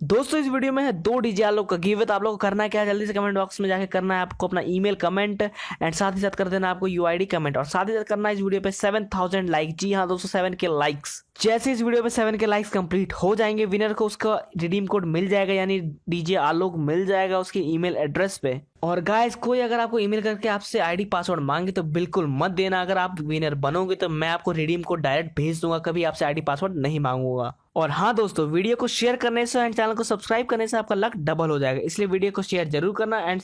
दोस्तों इस वीडियो में है 2 डीजे आलोक का गिव। तो आप लोग को करना है क्या, जल्दी से कमेंट बॉक्स में जाके करना है आपको अपना ईमेल कमेंट एंड साथ ही साथ कर देना आपको यूआईडी कमेंट और साथ ही साथ करना है इस वीडियो पे 7000 लाइक। जी हाँ दोस्तों 7 के लाइक्स। जैसे इस वीडियो पे 7 के लाइक्स कंप्लीट हो जाएंगे विनर को उसका रिडीम कोड मिल जाएगा, यानी डीजे आलोक मिल जाएगा उसके ईमेल एड्रेस पे। और गाइस कोई अगर आपको ईमेल करके आपसे आईडी पासवर्ड मांगे तो बिल्कुल मत देना। अगर आप विनर बनोगे तो मैं आपको रिडीम कोड डायरेक्ट भेज दूंगा, कभी आपसे आईडी पासवर्ड नहीं मांगूंगा। और हाँ दोस्तों, वीडियो को शेयर करने से एंड चैनल को सब्सक्राइब करने से आपका लक डबल हो जाएगा, इसलिए वीडियो को शेयर जरूर करना। एंड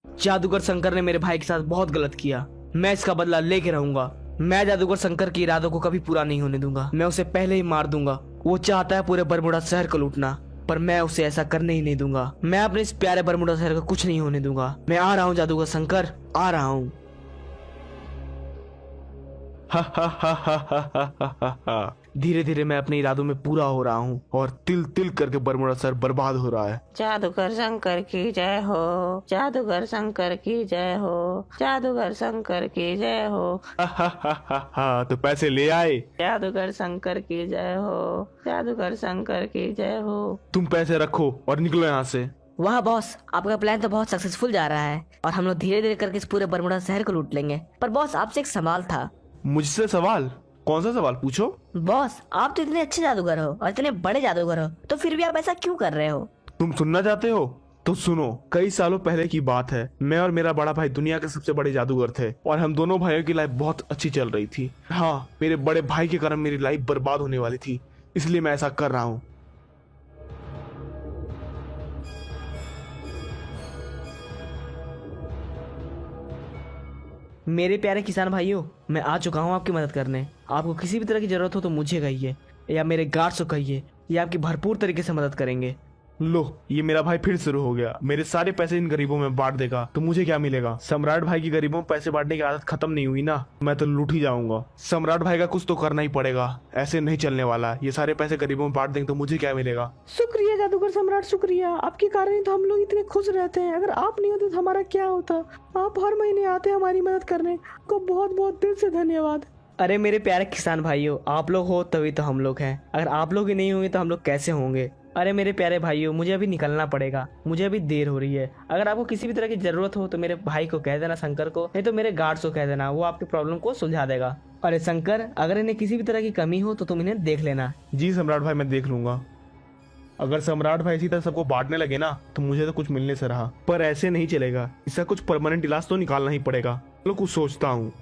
जादूगर शंकर ने मेरे भाई के साथ बहुत गलत किया, मैं इसका बदला लेके रहूंगा। मैं जादूगर शंकर के इरादों को कभी पूरा नहीं होने दूंगा, मैं उसे पहले ही मार दूंगा। वो चाहता है पूरे बरमुडा शहर को लूटना, पर मैं उसे ऐसा करने ही नहीं दूंगा। मैं अपने इस प्यारे बरमुडा शहर को कुछ नहीं होने दूंगा। मैं आ रहा हूँ जादूगर शंकर, आ रहा हूँ। धीरे धीरे मैं अपने इरादों में पूरा हो रहा हूँ और तिल तिल करके बरमुडा शहर बर्बाद हो रहा है। जादूगर शंकर की जय हो, जादूगर शंकर की जय हो, जादूगर शंकर की जय हो। तो पैसे ले आए? जादूगर शंकर की जय हो, जादूगर शंकर की जय हो। तुम पैसे रखो और निकलो यहाँ से। वाह बॉस, आपका प्लान तो बहुत सक्सेसफुल जा रहा है और हम लोग धीरे धीरे करके इस पूरे बरमुडा शहर को लूट लेंगे। पर बॉस आपसे एक सवाल था। मुझसे सवाल? कौन सा सवाल? पूछो। बॉस आप तो इतने अच्छे जादूगर हो और इतने बड़े जादूगर हो, तो फिर भी आप ऐसा क्यों कर रहे हो? तुम सुनना चाहते हो तो सुनो। कई सालों पहले की बात है, मैं और मेरा बड़ा भाई दुनिया के सबसे बड़े जादूगर थे और हम दोनों भाइयों की लाइफ बहुत अच्छी चल रही थी। हाँ, मेरे बड़े भाई के कारण मेरी लाइफ बर्बाद होने वाली थी, इसलिए मैं ऐसा कर रहा हूँ। मेरे प्यारे किसान भाइयों, मैं आ चुका हूँ आपकी मदद करने। आपको किसी भी तरह की जरूरत हो तो मुझे कहिए या मेरे गार्ड्स को कहिए, ये आपकी भरपूर तरीके से मदद करेंगे। लो, ये मेरा भाई फिर शुरू हो गया। मेरे सारे पैसे इन गरीबों में बांट देगा तो मुझे क्या मिलेगा? सम्राट भाई की गरीबों में पैसे बांटने की आदत खत्म नहीं हुई ना, मैं तो लूट ही जाऊंगा। सम्राट भाई का कुछ तो करना ही पड़ेगा, ऐसे नहीं चलने वाला। ये सारे पैसे गरीबों में बांट देंगे तो मुझे क्या मिलेगा? शुक्रिया जादूगर सम्राट, शुक्रिया। आपके कारण ही तो हम लोग इतने खुश रहते हैं। अगर आप नहीं होते तो हमारा क्या होता? आप हर महीने आते हैं हमारी मदद करने, आपको बहुत बहुत दिल से धन्यवाद। अरे मेरे प्यारे किसान भाइयों, आप लोग हो तभी तो हम लोग हैं। अगर आप लोग ही नहीं होंगे तो हम लोग कैसे होंगे? अरे मेरे प्यारे भाइयों, मुझे अभी निकलना पड़ेगा, मुझे अभी देर हो रही है। अगर आपको किसी भी तरह की जरूरत हो तो मेरे भाई को कह देना, शंकर को, नहीं तो मेरे गार्ड्स को कह देना, वो आपकी प्रॉब्लम को सुलझा देगा। अरे शंकर, अगर इन्हें किसी भी तरह की कमी हो तो तुम इन्हें देख लेना। जी सम्राट भाई, मैं देख लूंगा। अगर सम्राट भाई इसी तरह सबको बांटने लगे ना तो मुझे तो कुछ मिलने से रहा, पर ऐसे नहीं चलेगा। इसका कुछ परमानेंट इलाज तो निकालना ही पड़ेगा। चलो कुछ सोचता हूँ।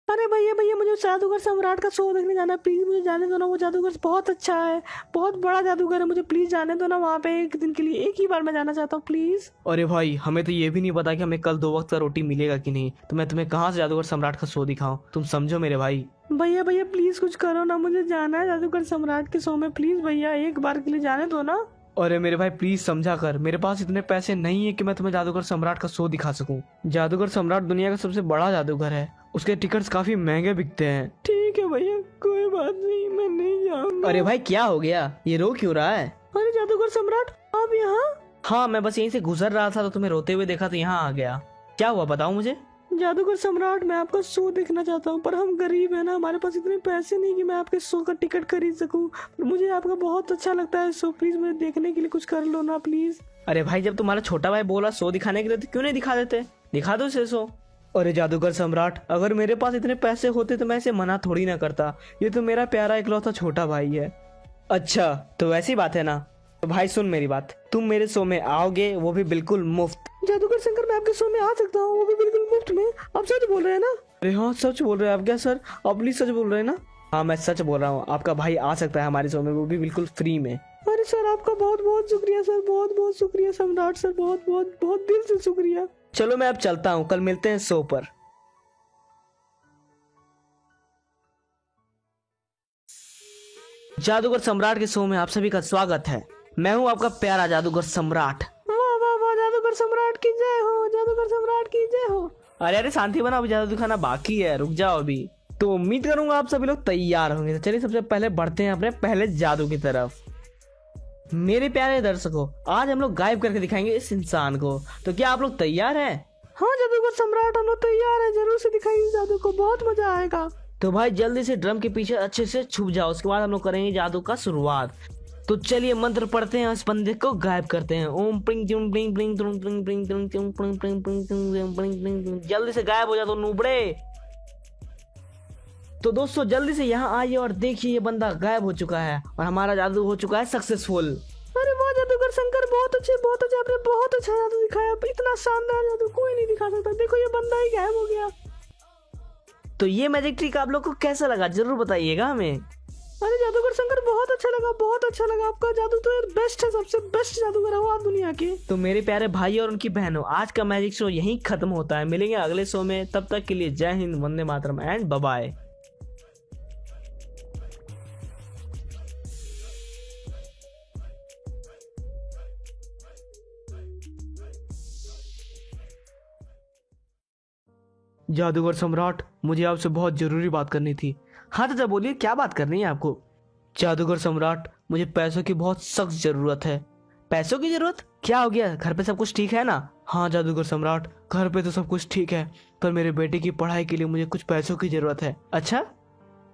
अरे भैया भैया, मुझे जादूगर सम्राट का शो देखने जाना, प्लीज मुझे जाने दो ना। वो जादूगर बहुत अच्छा है, बहुत बड़ा जादूगर है, मुझे प्लीज जाने दो ना वहाँ पे। एक दिन के लिए, एक ही बार मैं जाना चाहता हूँ, प्लीज। अरे भाई, हमें तो ये भी नहीं पता कि हमें कल 2 वक्त का रोटी मिलेगा कि नहीं, तो मैं तुम्हें कहाँ से जादूगर सम्राट का शो दिखाऊं? तुम समझो मेरे भाई। भैया भैया प्लीज कुछ करो ना, मुझे जाना है जादूगर सम्राट के शो में। प्लीज भैया, एक बार के लिए जाने दो ना। अरे मेरे भाई प्लीज समझा कर, मेरे पास इतने पैसे नहीं है कि मैं तुम्हें जादूगर सम्राट का शो दिखा सकूं। जादूगर सम्राट दुनिया का सबसे बड़ा जादूगर है, उसके टिकट्स काफी महंगे बिकते हैं। ठीक है भैया, कोई बात नहीं, मैं नहीं जाऊंगा। अरे भाई क्या हो गया, ये रो क्यों रहा है? अरे जादूगर सम्राट, आप यहाँ? हाँ, मैं बस यहीं से गुजर रहा था तो तुम्हें रोते हुए देखा तो यहाँ आ गया। क्या हुआ बताओ मुझे। जादूगर सम्राट, मैं आपका शो देखना चाहता हूँ, पर हम गरीब है ना, हमारे पास इतने पैसे नहीं कि मैं आपके शो का टिकट खरीद सकूँ। पर मुझे आपका बहुत अच्छा लगता है शो, प्लीज मुझे देखने के लिए कुछ कर लो ना प्लीज। अरे भाई, जब तुम्हारा छोटा भाई बोला शो दिखाने के लिए तो क्यों नहीं दिखा देते? दिखा दो इसे शो। अरे जादूगर सम्राट, अगर मेरे पास इतने पैसे होते तो मैं इसे मना थोड़ी ना करता। ये तो मेरा प्यारा इकलौता छोटा भाई है। अच्छा तो वैसी बात है ना, तो भाई सुन मेरी बात, तुम मेरे शो में आओगे, वो भी बिल्कुल मुफ्त। जादूगर शंकर, मैं आपके शो में आ सकता हूँ, वो भी बिल्कुल मुफ्त में? आप सच बोल रहे हैं ना? अरे हाँ सच बोल रहे हैं आप। क्या सर, आप प्लीज सच बोल रहे हैं ना? हाँ मैं सच बोल रहा हूँ, आपका भाई आ सकता है हमारे शो में, वो भी बिल्कुल फ्री में। अरे सर, आपका बहुत बहुत शुक्रिया सर, बहुत बहुत शुक्रिया सम्राट सर, बहुत बहुत बहुत दिल से शुक्रिया। चलो मैं अब चलता हूँ, कल मिलते हैं शो पर। जादूगर सम्राट के शो में आप सभी का स्वागत है। मैं हूँ आपका प्यारा जादूगर सम्राट। वाह वाह वाह, जादूगर सम्राट की जय हो, जादूगर सम्राट की जय हो। अरे शांति बना, अभी जादू दिखाना बाकी है, रुक जाओ अभी। तो उम्मीद करूंगा आप सभी लोग तैयार होंगे। तो चलिए सबसे पहले बढ़ते हैं अपने पहले जादू की तरफ। मेरे प्यारे दर्शकों, आज हम लोग गायब करके दिखाएंगे इस इंसान को। तो क्या आप लोग तैयार हैं? हाँ जादूगर सम्राट, हम लोग तैयार है, जरूर से दिखाइए जादू को, बहुत मजा आएगा। तो भाई जल्दी से ड्रम के पीछे अच्छे से छुप जाओ, उसके बाद हम लोग करेंगे जादू का शुरुआत। तो चलिए मंत्र पढ़ते हैं, इस बंदे को गायब करते हैं। ओम प्रिंग टिंग प्रिंग प्रिंग प्रिंग प्रिंग प्रिंग प्रिंग प्रिंग प्रिंग प्रिंग प्रिंग प्रिंग प्रिंग प्रिंग। जल्दी से गायब हो जा तो नूबड़े। तो दोस्तों जल्दी से यहाँ आइए और देखिए ये बंदा गायब हो चुका है और हमारा जादू हो चुका है सक्सेसफुल। अरे वाह जादूगर शंकर, बहुत अच्छे, आपने बहुत अच्छा जादू दिखाया। इतना शानदार जादू कोई नहीं दिखा सकता। देखो ये बंदा ही गायब हो गया। तो ये मैजिक ट्रिक आप लोग को कैसा लगा जरूर बताइएगा हमें। अरे जादूगर शंकर बहुत अच्छा लगा, बहुत अच्छा लगा। आपका जादू तो यार बेस्ट है, सबसे बेस्ट जादूगर हो आप दुनिया के। तो मेरे प्यारे भाई और उनकी बहनों, आज का मैजिक शो यहीं खत्म होता है। मिलेंगे अगले शो में, तब तक के लिए जय Hind, Vande Mataram and bye bye. जादूगर सम्राट, मुझे आपसे बहुत जरूरी बात करनी थी। हाँ चाचा बोलिए, क्या बात करनी है आपको। जादूगर सम्राट, मुझे पैसों की बहुत सख्त जरूरत है। पैसों की जरूरत? क्या हो गया, घर पे सब कुछ ठीक है ना? हाँ जादूगर सम्राट, घर पे तो सब कुछ ठीक है, पर मेरे बेटे की पढ़ाई के लिए मुझे कुछ पैसों की जरूरत है। अच्छा,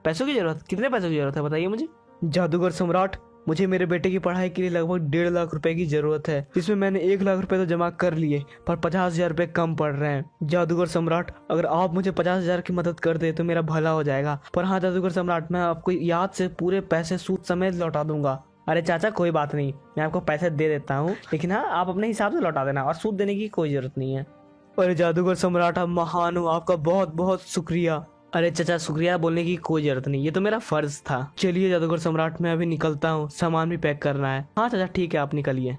पैसों की जरूरत? कितने पैसों की जरूरत है बताइए मुझे। जादूगर सम्राट, मुझे मेरे बेटे की पढ़ाई के लिए लगभग 1.5 लाख रुपए की जरूरत है, जिसमें मैंने 1 लाख रुपए तो जमा कर लिए, पर 50,000 रुपए कम पड़ रहे हैं। जादूगर सम्राट, अगर आप मुझे 50,000 की मदद कर दे तो मेरा भला हो जाएगा। पर हाँ जादूगर सम्राट, मैं आपको याद से पूरे पैसे सूद समेत लौटा दूंगा। अरे चाचा कोई बात नहीं, मैं आपको पैसे दे देता हूँ, लेकिन हाँ आप अपने हिसाब से लौटा देना और सूद देने की कोई जरूरत नहीं है। अरे जादूगर सम्राट, आप महान हो, आपका बहुत बहुत शुक्रिया। अरे चाचा शुक्रिया बोलने की कोई जरूरत नहीं, ये तो मेरा फर्ज था। चलिए जादूगर सम्राट, मैं अभी निकलता हूँ, सामान भी पैक करना है। हाँ चाचा ठीक है, आप निकलिए।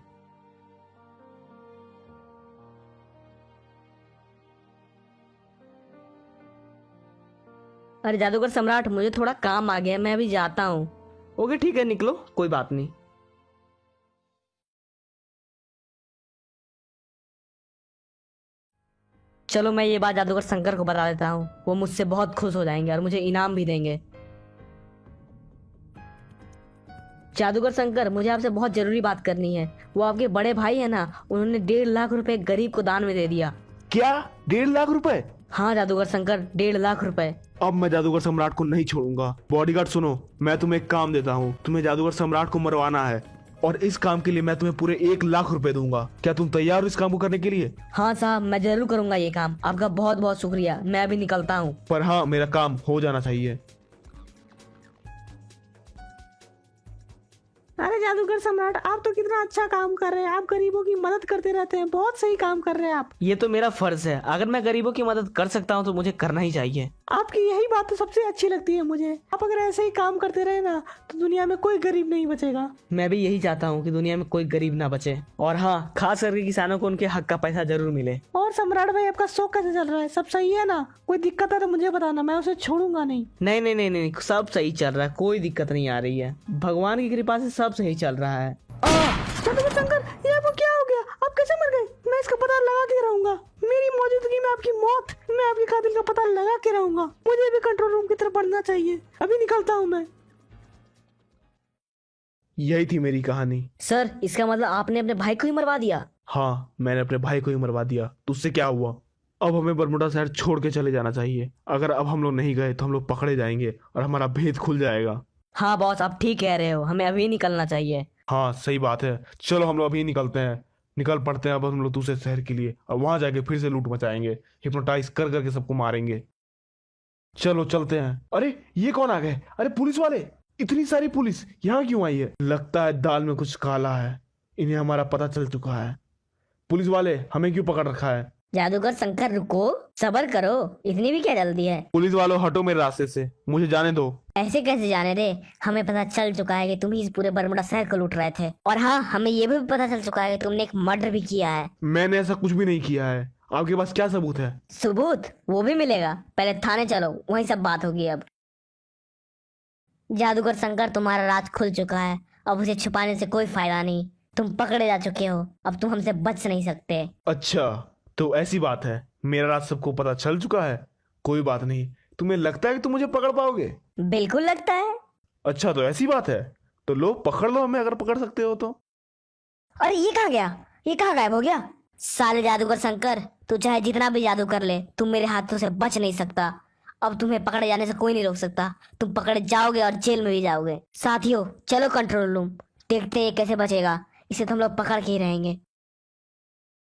अरे जादूगर सम्राट, मुझे थोड़ा काम आ गया, मैं अभी जाता हूँ। ओके ठीक है, निकलो, कोई बात नहीं। चलो मैं ये बात जादूगर शंकर को बता देता हूँ, वो मुझसे बहुत खुश हो जाएंगे और मुझे इनाम भी देंगे। जादूगर शंकर, मुझे आपसे बहुत जरूरी बात करनी है। वो आपके बड़े भाई है ना, उन्होंने 1.5 लाख रुपए गरीब को दान में दे दिया। क्या 1.5 लाख रुपए? हाँ जादूगर शंकर, 1.5 लाख रुपए। अब मैं जादूगर सम्राट को नहीं छोड़ूंगा। बॉडीगार्ड सुनो, मैं तुम्हें एक काम देता हूँ, तुम्हें जादूगर सम्राट को मरवाना है और इस काम के लिए मैं तुम्हें पूरे 1 लाख रुपए दूंगा। क्या तुम तैयार हो इस काम को करने के लिए? हाँ साहब, मैं जरूर करूंगा ये काम। आपका बहुत बहुत शुक्रिया, मैं अभी निकलता हूँ। पर हाँ, मेरा काम हो जाना चाहिए। अरे जादूगर सम्राट, आप तो कितना अच्छा काम कर रहे हैं। आप गरीबों की मदद करते रहते हैं, बहुत सही काम कर रहे हैं आप। ये तो मेरा फर्ज है, अगर मैं गरीबों की मदद कर सकता हूँ तो मुझे करना ही चाहिए। आपकी यही बात तो सबसे अच्छी लगती है मुझे। आप अगर ऐसे ही काम करते रहे ना तो दुनिया में कोई गरीब नहीं बचेगा। मैं भी यही चाहता हूँ कि दुनिया में कोई गरीब ना बचे, और हाँ खास करके किसानों को उनके हक का पैसा जरूर मिले। और सम्राट भाई, आपका शौक कैसे चल रहा है? सब सही है ना? कोई दिक्कत है तो मुझे बताना, मैं उसे छोड़ूंगा नहीं। नहीं नहीं नहीं नहीं, सब सही चल रहा है, कोई दिक्कत नहीं आ रही है, भगवान की कृपा से सब सही चल रहा है। जादूगर शंकर, ये आपको क्या हो गया? आप कैसे मर गए? मैं इसका पता लगा के रहूंगा। मेरी मौजूदगी में आपकी मौत, मैं आपके कातिल का पता लगा के रहूंगा। मुझे भी कंट्रोल रूम की तरफ बढ़ना चाहिए। अभी निकलता हूँ मैं। यही थी मेरी कहानी। सर, इसका मतलब आपने अपने भाई को ही मरवा दिया? हाँ, मैंने अपने भाई को ही मरवा दिया। तो उससे क्या हुआ? अब हमें बरमुडा शहर छोड़ के चले जाना चाहिए। अगर अब हम लोग नहीं गए तो हम लोग पकड़े जाएंगे और हमारा भेद खुल जाएगा। हाँ बॉस, आप ठीक कह रहे हो, हमें अभी निकलना चाहिए। हाँ सही बात है, चलो हम लोग अभी निकलते हैं, निकल पड़ते हैं अब हम लोग दूसरे शहर के लिए, और वहां जाके फिर से लूट मचाएंगे, हिप्नोटाइज कर करके सबको मारेंगे। चलो चलते हैं। अरे ये कौन आ गए? अरे पुलिस वाले, इतनी सारी पुलिस यहाँ क्यों आई है? लगता है दाल में कुछ काला है, इन्हें हमारा पता चल चुका है। पुलिस वाले, हमें क्यों पकड़ रखा है? जादूगर शंकर रुको, सबर करो, इतनी भी क्या जल्दी है? पुलिस वालों हटो मेरे रास्ते से, मुझे जाने दो। ऐसे कैसे जाने दे? हमें पता चल चुका है कि तुम ही इस पूरे बरमुडा शहर को लूट रहे थे, और हाँ हमें ये भी पता चल चुका है कि तुमने एक मर्डर भी किया है। मैंने ऐसा कुछ भी नहीं किया है। आपके पास क्या सबूत है? सबूत वो भी मिलेगा, पहले थाने चलो, वहीं सब बात होगी। अब जादूगर शंकर, तुम्हारा राज खुल चुका है, अब उसे छुपाने से कोई फायदा नहीं। तुम पकड़े जा चुके हो, अब तुम हमसे बच नहीं सकते। अच्छा तो ऐसी बात है, मेरा राज सबको पता चल चुका है। कोई बात नहीं, तुम्हें लगता है कि तुम मुझे पकड़ पाओगे? बिल्कुल लगता है। अच्छा तो ऐसी बात है, तो लो पकड़ लो हमें, अगर पकड़ सकते हो तो। अरे ये कहाँ गया? ये कहाँ गायब हो गया? साले जादूगर शंकर, तू चाहे जितना भी जादू कर ले, तुम मेरे हाथों से बच नहीं सकता। अब तुम्हें पकड़े जाने से कोई नहीं रोक सकता। तुम पकड़े जाओगे और जेल में भी जाओगे। साथियों, चलो कंट्रोल रूम, देखते हैं ये कैसे बचेगा। इसे तो हम लोग पकड़ के ही रहेंगे।